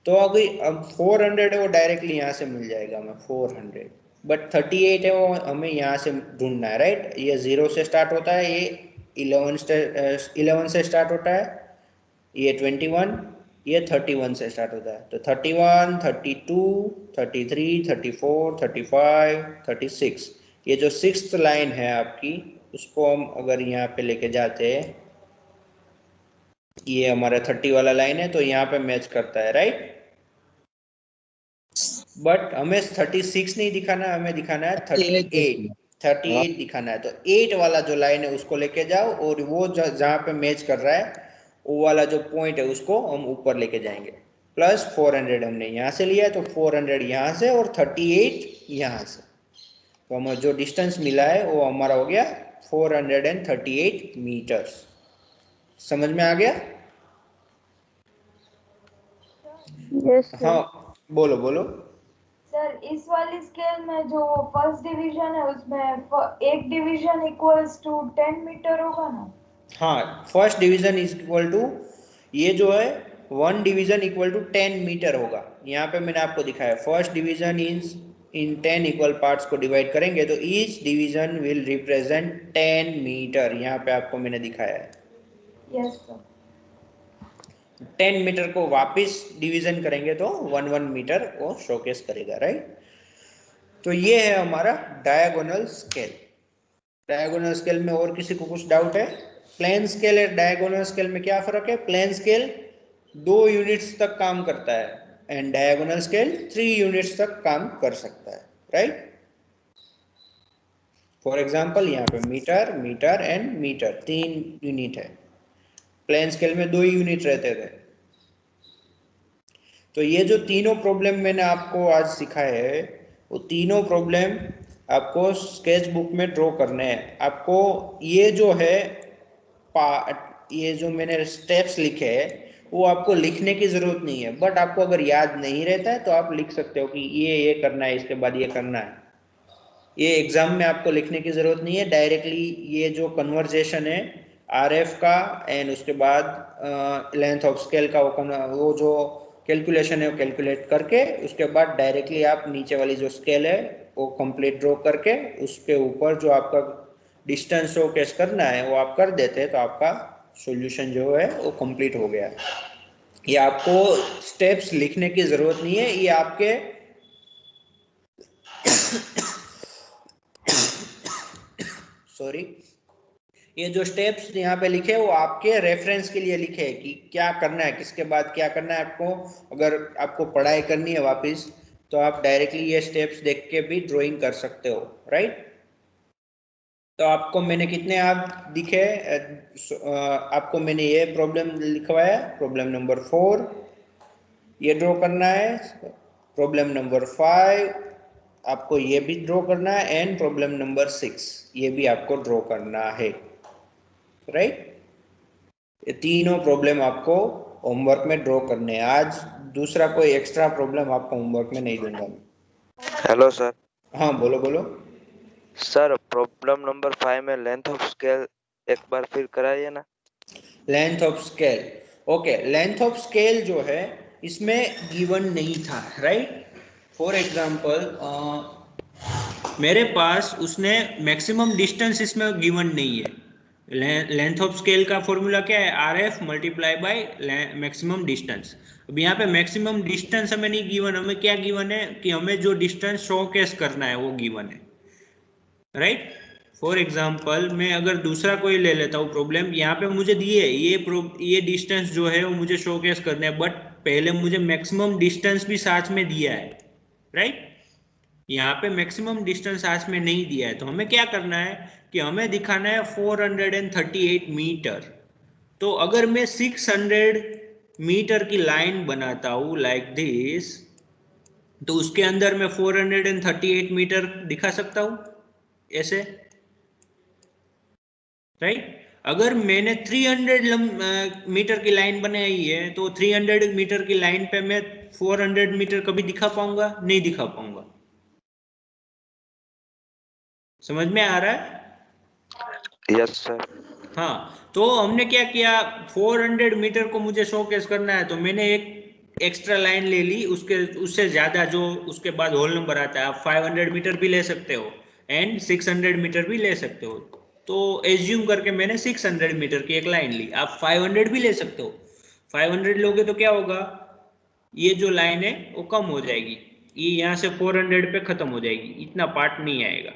तो अभी अब 400 है वो डायरेक्टली यहाँ से मिल जाएगा हमें 400, बट 38 है वो हमें यहाँ से ढूंढना है, राइट। ये 0 से स्टार्ट होता है, ये 11 से स्टार्ट होता है, ये 21, ये 31 से स्टार्ट होता है। तो 31, 32, 33, 34, 35, 36, ये जो 6th लाइन है आपकी, उसको हम अगर यहाँ पे लेके जाते हैं, ये हमारा 30 वाला लाइन है तो यहाँ पे मैच करता है, राइट। बट हमें 36 नहीं दिखाना है, हमें दिखाना है 38 दिखाना है। तो 8 वाला जो लाइन है उसको लेके जाओ, और वो जहाँ पे मैच कर रहा है वो वाला जो पॉइंट है उसको हम ऊपर लेके जाएंगे। प्लस 400 हमने यहाँ से लिया है, तो 400 यहाँ से और 38 यहाँ से, तो हमें जो डिस्टेंस मिला है वो हमारा हो गया 438 मीटर्स। समझ में आ गया? Yes sir. हाँ बोलो बोलो। सर सर इस वाली स्केल में जो फर्स्ट डिवीजन है उसमें एक डिवीजन इक्वल्स टू 10 मीटर होगा ना? हाँ, first division is equal to, ये जो है 1 डिवीजन इक्वल टू 10 मीटर होगा। यहाँ पे मैंने आपको दिखाया first division is in 10 equal parts को डिवाइड करेंगे तो each division will represent 10 meter. यहाँ पे आपको मैंने दिखाया है। Yes sir. 10 मीटर को वापस डिवीजन करेंगे तो 1 मीटर को शोकेस करेगा, राइट। तो ये है हमारा डायगोनल स्केल। डायगोनल स्केल में और किसी को कुछ डाउट है? प्लेन स्केल और डायगोनल स्केल में क्या फर्क है? प्लेन स्केल 2 यूनिट्स तक काम करता है एंड डायगोनल स्केल 3 यूनिट्स तक काम कर सकता है, राइट। फॉर एग्जांपल यहाँ पे meter, meter and meter 3 unit है। प्लेन स्केल में 2 यूनिट रहते थे। तो ये जो तीनों प्रॉब्लम मैंने आपको आज सिखाए हैं वो तीनों प्रॉब्लम आपको स्केच बुक में ड्रॉ करने हैं। आपको ये जो है ये जो मैंने स्टेप्स लिखे हैं वो आपको लिखने की जरूरत नहीं है, बट आपको अगर याद नहीं रहता है तो आप लिख सकते हो कि ये करना है, इसके बाद ये करना है। ये एग्जाम में आपको लिखने की जरूरत नहीं है, डायरेक्टली ये जो कन्वर्जेशन है आरएफ का एंड उसके बाद लेंथ ऑफ स्केल का वो जो कैलकुलेशन है वो कैलकुलेट करके उसके बाद डायरेक्टली आप नीचे वाली जो स्केल है वो कंप्लीट ड्रॉ करके उसके ऊपर जो आपका डिस्टेंस शोकेस करना है वो आप कर देते हैं तो आपका सॉल्यूशन जो है वो कंप्लीट हो गया। ये आपको स्टेप्स लिखने की जरूरत नहीं है, ये आपके सॉरी, ये जो स्टेप्स यहाँ पे लिखे वो आपके रेफरेंस के लिए लिखे हैं कि क्या करना है, किसके बाद क्या करना है आपको। अगर आपको पढ़ाई करनी है वापस तो आप डायरेक्टली ये स्टेप्स देख के भी ड्राइंग कर सकते हो, राइट। तो आपको मैंने कितने आप दिखे, आपको मैंने ये प्रॉब्लम लिखवाया, प्रॉब्लम नंबर 4 ये ड्रॉ करना है, प्रॉब्लम नंबर 5 आपको ये भी ड्रॉ करना है एंड प्रॉब्लम नंबर 6 ये भी आपको ड्रॉ करना है, राइट। ये तीनों प्रॉब्लम आपको होमवर्क में ड्रॉ करने हैं। आज दूसरा कोई एक्स्ट्रा प्रॉब्लम आपको होमवर्क में नहीं दूंगा। Hello sir. हाँ बोलो बोलो। सर प्रॉब्लम नंबर 5 में लेंथ ऑफ स्केल एक बार फिर कराइए ना। Length of scale, okay. Length of scale जो है इसमें गिवन नहीं था, राइट। फॉर एग्जांपल मेरे पास उसने मैक्सिमम डिस्टेंस इसमें गिवन नहीं है। लेंथ ऑफ स्केल का फॉर्मूला क्या है? RF multiply by maximum distance. अब यहाँ पे मैक्सिमम डिस्टेंस हमें नहीं गिवन, हमें क्या गिवन है कि हमें जो डिस्टेंस शोकेस करना है वो गिवन है, राइट। फॉर एग्जाम्पल मैं अगर दूसरा कोई ले लेता हूँ प्रॉब्लम, यहाँ पे मुझे दिए ये डिस्टेंस जो है वो मुझे शोकेस करना है, बट पहले मुझे मैक्सिमम डिस्टेंस भी साथ में दिया है, राइट। यहाँ पे मैक्सिमम डिस्टेंस साथ में नहीं दिया है तो हमें क्या करना है कि हमें दिखाना है 438 मीटर। तो अगर मैं 600 मीटर की लाइन बनाता हूँ लाइक दिस, तो उसके अंदर मैं 438 मीटर दिखा सकता हूँ ऐसे, राइट। अगर मैंने 300 मीटर की लाइन बनाई है तो 300 मीटर की लाइन पे मैं 400 मीटर कभी दिखा पाऊंगा? नहीं दिखा पाऊंगा। समझ में आ रहा है? Yes sir. हाँ, तो हमने क्या किया, 400 मीटर को मुझे शोकेस करना है तो मैंने एक एक्स्ट्रा लाइन ले ली, उससे ज्यादा जो उसके बाद होल नंबर आता है। आप 500 मीटर भी ले सकते हो एंड 600 मीटर भी ले सकते हो। तो एज्यूम करके मैंने 600 मीटर की एक लाइन ली, आप 500 भी ले सकते हो। 500 लोगे तो क्या होगा, ये जो लाइन है वो कम हो जाएगी, ये यहाँ से 400 पे खत्म हो जाएगी, इतना पार्ट नहीं आएगा।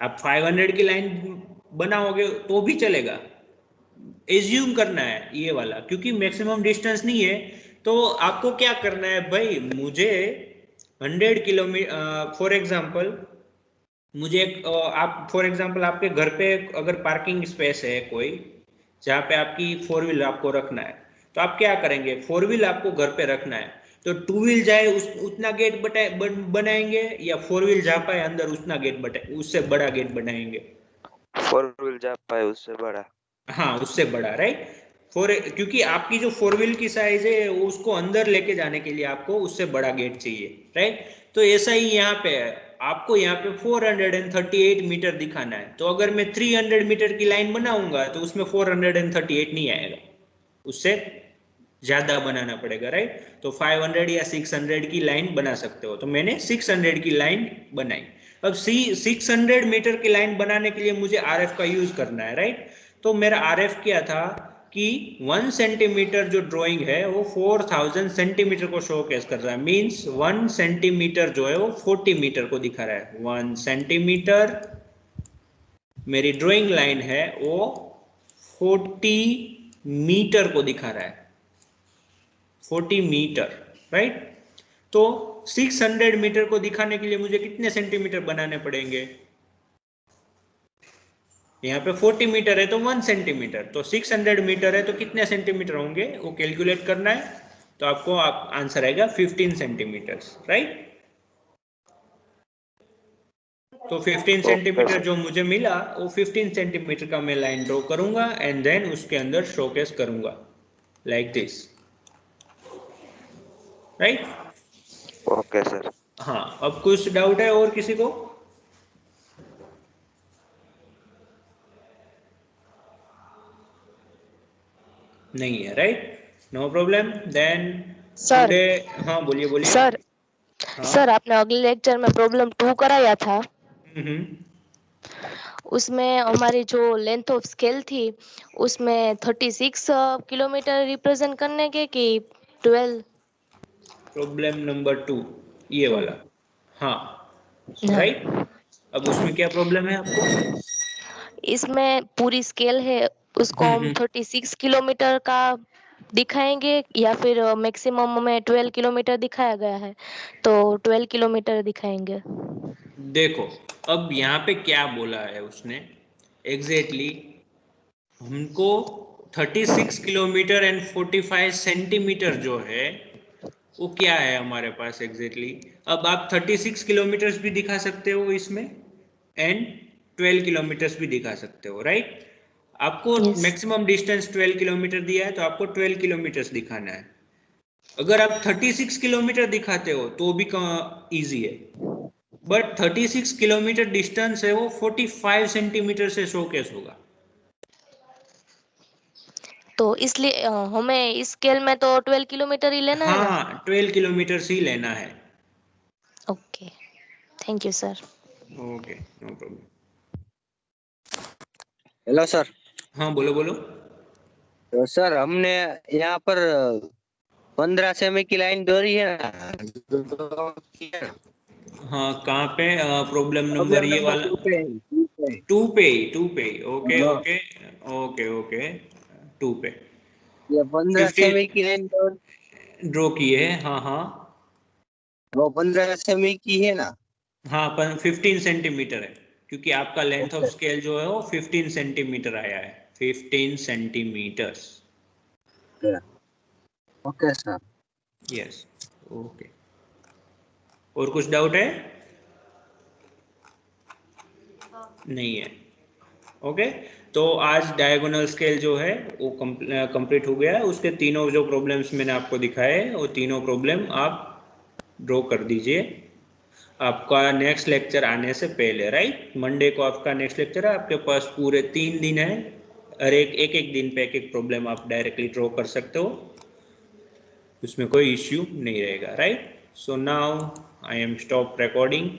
आप 500 की लाइन बनाओगे तो भी चलेगा, एज्यूम करना है ये वाला, क्योंकि मैक्सिमम डिस्टेंस नहीं है। तो आपको क्या करना है भाई, मुझे 100 किलोमीटर फॉर एग्जांपल मुझे आप फॉर एग्जांपल आपके घर पे अगर पार्किंग स्पेस है कोई जहाँ पे आपकी 4 व्हील आपको रखना है, तो आप क्या करेंगे, 4 व्हील आपको घर पे रखना है तो 2 व्हील जाए उतना गेट बनाएंगे या 4 व्हील जा पाए अंदर उतना गेट उससे बड़ा गेट बनाएंगे? 4 व्हील जा पाए उससे बड़ा। हाँ उससे बड़ा, राइट। क्योंकि आपकी जो 4 व्हील की साइज है उसको अंदर लेके जाने के लिए आपको उससे बड़ा गेट चाहिए, राइट। तो ऐसा ही यहाँ पे है, आपको यहाँ पे 438 मीटर दिखाना है। तो अगर मैं 300 मीटर की लाइन बनाऊंगा तो उसमें 438 नहीं आएगा, उससे ज्यादा बनाना पड़ेगा, राइट। तो 500 या 600 की लाइन बना सकते हो। तो मैंने 600 की लाइन बनाई। अब 600 मीटर की लाइन बनाने के लिए मुझे आरएफ का यूज करना है, राइट। तो मेरा आरएफ क्या था कि 1 सेंटीमीटर जो ड्राइंग है वो 4000 सेंटीमीटर को शो केस कर रहा है। मींस 1 सेंटीमीटर जो है वो 40 मीटर को दिखा रहा है। 1 सेंटीमीटर मेरी ड्राइंग लाइन है वो 40 मीटर को दिखा रहा है, 40 मीटर, राइट। तो 600 मीटर को दिखाने के लिए मुझे कितने सेंटीमीटर बनाने पड़ेंगे? यहाँ पे 40 मीटर है तो 1 सेंटीमीटर, तो 600 मीटर है तो कितने सेंटीमीटर होंगे वो कैलकुलेट करना है। तो आपको आंसर आएगा 15 सेंटीमीटर, राइट। तो 15 सेंटीमीटर जो मुझे मिला वो 15 सेंटीमीटर का मैं लाइन ड्रॉ करूंगा एंड देन उसके अंदर शोकेस करूंगा like this, right. Okay sir. हाँ, अब कुछ डाउट है और किसी को? नहीं है, right. No problem then sir today. हाँ बोलिए बोलिए। सर हाँ। सर आपने अगले लेक्चर में प्रॉब्लम 2 कराया था, हम्म। उसमें हमारी जो लेंथ ऑफ स्केल थी उसमें 36 किलोमीटर रिप्रेजेंट करने के कि 12? प्रॉब्लम नंबर 2 ये वाला, हाँ, राइट। हाँ, अब उसमें क्या प्रॉब्लम है आपको? इसमें पूरी स्केल है, उसको हम 36 किलोमीटर का दिखाएंगे या फिर मैक्सिमम में 12 किलोमीटर दिखाया गया है तो 12 किलोमीटर दिखाएंगे। देखो, अब यहाँ पे क्या बोला है उसने एग्जैक्टली हमको 36 किलोमीटर एंड 45 सेंटीमीटर जो है वो क्या है हमारे पास एग्जैक्टली। अब आप 36 किलोमीटर्स भी दिखा सकते हो इसमें एंड 12 किलोमीटर्स भी दिखा सकते हो, राइट। आपको यस मैक्सिमम डिस्टेंस 12 किलोमीटर दिया है तो आपको 12 किलोमीटर्स दिखाना है। अगर आप 36 किलोमीटर दिखाते हो तो भी इजी है, बट 36 किलोमीटर डिस्टेंस है वो 45 सेंटीमीटर से शोकेस होगा। तो इसलिए हमें इस स्केल में तो 12 किलोमीटर ही लेना है ना? हाँ, 12 किलोमीटर ही लेना है। Okay, thank you sir. Okay, no problem. Hello sir. हाँ बोलो बोलो। तो सर हमने यहाँ पर 15 सेमी की लाइन दौड़ी है ना, हाँ कहाँ पे प्रॉब्लम नंबर प्रॉब्लम ये नंबर वाला? 2 पे है, 2 पे। 2 पे ओके हाँ, ओके ओके ओके 2 पे ये 15 सेमी 50 की लाइन दौड़, ड्रॉ किए है। हाँ हाँ वो 15 सेमी की है ना। हाँ, पर 15 सेंटीमीटर है क्योंकि आपका लेंथ ऑफ स्केल जो है वो 15 सेंटीमीटर आया है, 15 centimeters. Okay sir. Yes, okay. और कुछ डाउट है? नहीं है, ओके। तो आज डायगोनल स्केल जो है वो कंप्लीट हो गया है। उसके तीनों जो प्रॉब्लम्स मैंने आपको दिखाए वो तीनों प्रॉब्लम आप ड्रॉ कर दीजिए आपका नेक्स्ट लेक्चर आने से पहले, राइट। मंडे को आपका नेक्स्ट लेक्चर है, आपके पास पूरे 3 दिन है और एक दिन पे एक प्रॉब्लम आप डायरेक्टली ड्रॉ कर सकते हो, उसमें कोई इश्यू नहीं रहेगा, right. So now I am stop recording.